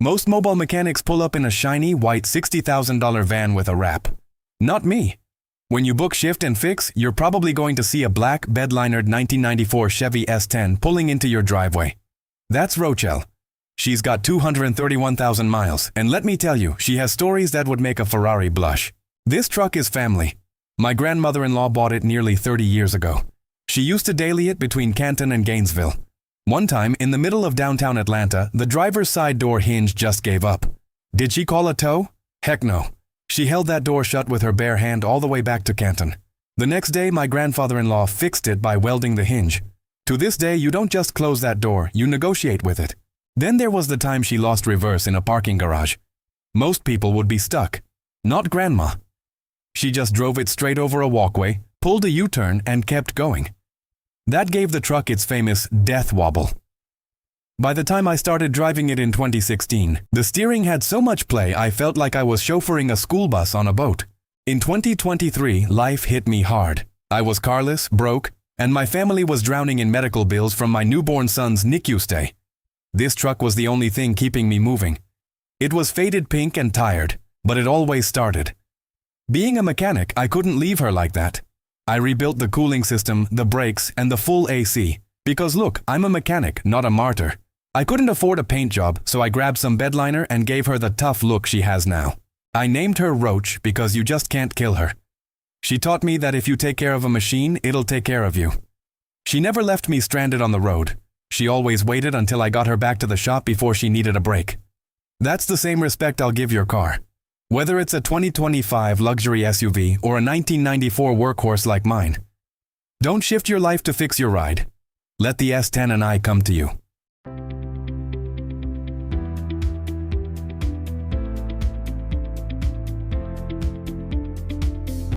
Most mobile mechanics pull up in a shiny, white $60,000 van with a wrap. Not me. When you book Shift and Fix, you're probably going to see a black, bed-linered 1994 Chevy S10 pulling into your driveway. That's Roach. She's got 231,000 miles, and let me tell you, she has stories that would make a Ferrari blush. This truck is family. My grandmother-in-law bought it nearly 30 years ago. She used to daily it between Canton and Gainesville. One time, in the middle of downtown Atlanta, the driver's side door hinge just gave up. Did she call a tow? Heck no. She held that door shut with her bare hand all the way back to Canton. The next day, my grandfather-in-law fixed it by welding the hinge. To this day, you don't just close that door, you negotiate with it. Then there was the time she lost reverse in a parking garage. Most people would be stuck. Not Grandma. She just drove it straight over a walkway, pulled a U-turn, and kept going. That gave the truck its famous death wobble. By the time I started driving it in 2016, the steering had so much play I felt like I was chauffeuring a school bus on a boat. In 2023, life hit me hard. I was carless, broke, and my family was drowning in medical bills from my newborn son's NICU stay. This truck was the only thing keeping me moving. It was faded pink and tired, but it always started. Being a mechanic, I couldn't leave her like that. I rebuilt the cooling system, the brakes, and the full AC. Because look, I'm a mechanic, not a martyr. I couldn't afford a paint job, so I grabbed some bedliner and gave her the tough look she has now. I named her Roach because you just can't kill her. She taught me that if you take care of a machine, it'll take care of you. She never left me stranded on the road. She always waited until I got her back to the shop before she needed a break. That's the same respect I'll give your car. Whether it's a 2025 luxury SUV or a 1994 workhorse like mine. Don't shift your life to fix your ride. Let the S10 and I come to you.